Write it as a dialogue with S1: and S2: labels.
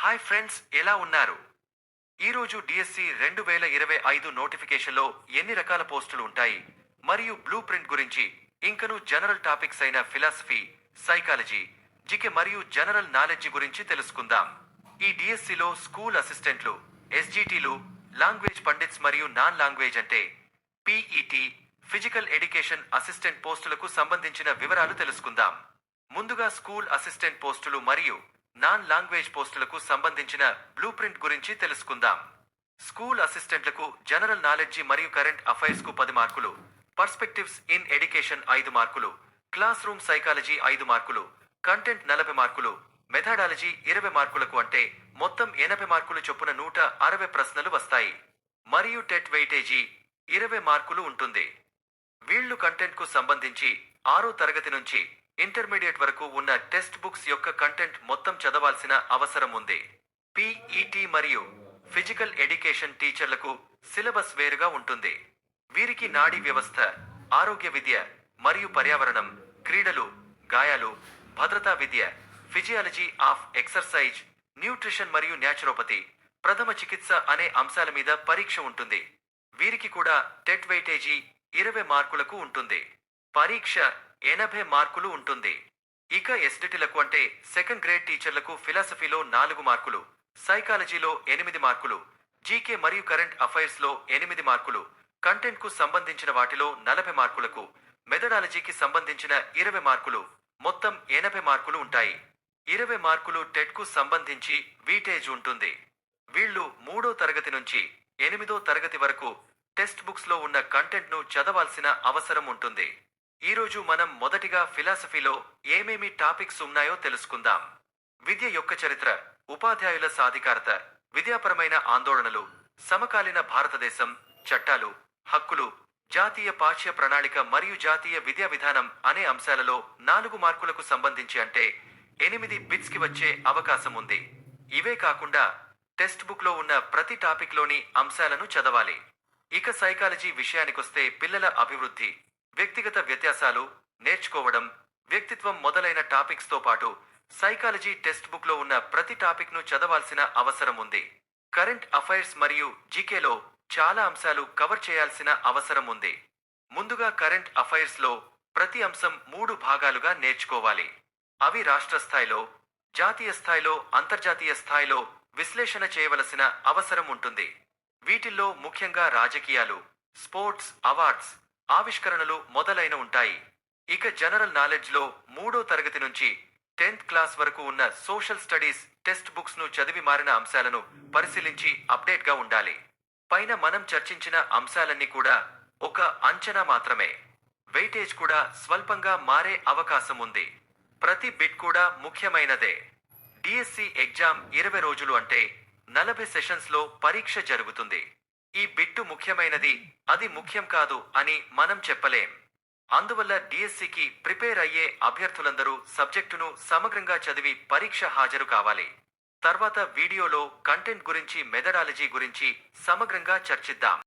S1: Hi friends, ఎలా ఉన్నారు? ఈరోజు డిఎస్సి 2025 నోటిఫికేషన్లో ఎన్ని రకాల పోస్టులు ఉంటాయి మరియు బ్లూ ప్రింట్ గురించి, ఇంకను జనరల్ టాపిక్స్ అయిన ఫిలాసఫీ, సైకాలజీ, జికే మరియు జనరల్ నాలెడ్జి గురించి తెలుసుకుందాం. ఈ డిఎస్సిలో స్కూల్ అసిస్టెంట్లు, ఎస్జిటిలు, లాంగ్వేజ్ పండిట్స్ మరియు నాన్ లాంగ్వేజ్ అంటే పీఈటీ, ఫిజికల్ ఎడ్యుకేషన్ అసిస్టెంట్ పోస్టులకు సంబంధించిన వివరాలు తెలుసుకుందాం. ముందుగా స్కూల్ అసిస్టెంట్ పోస్టులు మరియు నాన్ లాంగ్వేజ్ పోస్టులకు సంబంధించిన బ్లూ ప్రింట్ గురించి తెలుసుకుందాం. స్కూల్ అసిస్టెంట్లకు జనరల్ నాలెడ్జి మరియు కరెంట్ అఫైర్స్ కు 10 మార్కులు, పర్స్పెక్టివ్స్ ఇన్ ఎడ్యుకేషన్ 5 మార్కులు, క్లాస్ రూమ్ సైకాలజీ 5 మార్కులు, కంటెంట్ 40 మార్కులు, మెథడాలజీ 20 మార్కులకు అంటే మొత్తం 80 మార్కులు చొప్పున 160 ప్రశ్నలు వస్తాయి. మరియు టెట్ వెయిటేజీ 20 మార్కులు ఉంటుంది. వీళ్లు కంటెంట్ కు సంబంధించి 6వ తరగతి నుంచి ఇంటర్మీడియట్ వరకు ఉన్న టెక్స్ట్ బుక్స్ యొక్క కంటెంట్ మొత్తం చదవాల్సిన అవసరం ఉంది. పీఈటీ మరియు ఫిజికల్ ఎడ్యుకేషన్ టీచర్లకు సిలబస్ వేరుగా ఉంటుంది. వీరికి నాడీ వ్యవస్థ, ఆరోగ్య విద్య మరియు పర్యావరణం, క్రీడలు, గాయాలు, భద్రతా విద్య, ఫిజియాలజీ ఆఫ్ ఎక్సర్సైజ్, న్యూట్రిషన్ మరియు న్యాచురోపతి, ప్రథమ చికిత్స అనే అంశాల మీద పరీక్ష ఉంటుంది. వీరికి కూడా టెట్ వెయిటేజీ 20 మార్కులకు ఉంటుంది. పరీక్ష 80 మార్కులు ఉంటుంది. ఇక ఎస్డిటిలకు అంటే సెకండ్ గ్రేడ్ టీచర్లకు ఫిలాసఫీలో 4 మార్కులు, సైకాలజీలో 8 మార్కులు, జీకే మరియు కరెంట్ అఫైర్స్ లో 8 మార్కులు, కంటెంట్ కు సంబంధించిన వాటిలో 40 మార్కులకు, మెథడాలజీకి సంబంధించిన 20 మార్కులు, మొత్తం 80 మార్కులు ఉంటాయి. 20 మార్కులు టెట్ కు సంబంధించి వీటేజ్ ఉంటుంది. వీళ్ళు 3వ తరగతి నుంచి 8వ తరగతి వరకు టెక్స్ట్ బుక్స్ లో ఉన్న కంటెంట్ ను చదవాల్సిన అవసరం ఉంటుంది. ఈరోజు మనం మొదటిగా ఫిలాసఫీలో ఏమేమి టాపిక్స్ ఉన్నాయో తెలుసుకుందాం. విద్య యొక్క చరిత్ర, ఉపాధ్యాయుల సాధికారత, విద్యాపరమైన ఆందోళనలు, సమకాలీన భారతదేశం, చట్టాలు, హక్కులు, జాతీయ పాఠ్య ప్రణాళిక మరియు జాతీయ విద్యా విధానం అనే అంశాలలో 4 మార్కులకు సంబంధించి అంటే 8 బిట్స్ కి వచ్చే అవకాశం ఉంది. ఇవే కాకుండా టెక్స్ట్ బుక్ లో ఉన్న ప్రతి టాపిక్ లోని అంశాలను చదవాలి. ఇక సైకాలజీ విషయానికొస్తే పిల్లల అభివృద్ధి, వ్యక్తిగత వ్యత్యాసాలు, నేర్చుకోవడం, వ్యక్తిత్వం మొదలైన టాపిక్స్ తో పాటు సైకాలజీ టెక్స్ట్ బుక్ లో ఉన్న ప్రతి టాపిక్ ను చదవాల్సిన అవసరం ఉంది. కరెంట్ అఫైర్స్ మరియు జీకేలో చాలా అంశాలు కవర్ చేయాల్సిన అవసరం ఉంది. ముందుగా కరెంట్ అఫైర్స్ లో ప్రతి అంశం 3 భాగాలుగా నేర్చుకోవాలి. అవి రాష్ట్ర స్థాయిలో, జాతీయ స్థాయిలో, అంతర్జాతీయ స్థాయిలో విశ్లేషణ చేయవలసిన అవసరం ఉంటుంది. వీటిల్లో ముఖ్యంగా రాజకీయాలు, స్పోర్ట్స్, అవార్డ్స్, ఆవిష్కరణలు మొదలైన ఉంటాయి. ఇక జనరల్ నాలెడ్జ్ లో 3వ తరగతి నుంచి 10th క్లాస్ వరకు ఉన్న సోషల్ స్టడీస్ టెక్స్ట్ బుక్స్ ను చదివి మారిన అంశాలను పరిశీలించి అప్డేట్ గా ఉండాలి. పైన మనం చర్చించిన అంశాలన్నీ కూడా ఒక అంచనా మాత్రమే. వెయిటేజ్ కూడా స్వల్పంగా మారే అవకాశం ఉంది. ప్రతి బిట్ కూడా ముఖ్యమైనదే. డిఎస్సి ఎగ్జామ్ 20 రోజులు అంటే 40 సెషన్స్ లో పరీక్ష జరుగుతుంది. ఈ బిట్టు ముఖ్యమైనది, అది ముఖ్యం కాదు అని మనం చెప్పలేం. అందువల్ల డిఎస్సికి ప్రిపేర్ అయ్యే అభ్యర్థులందరూ సబ్జెక్టును సమగ్రంగా చదివి పరీక్ష హాజరు కావాలి. తర్వాత వీడియోలో కంటెంట్ గురించి, మెథడాలజీ గురించి సమగ్రంగా చర్చిద్దాం.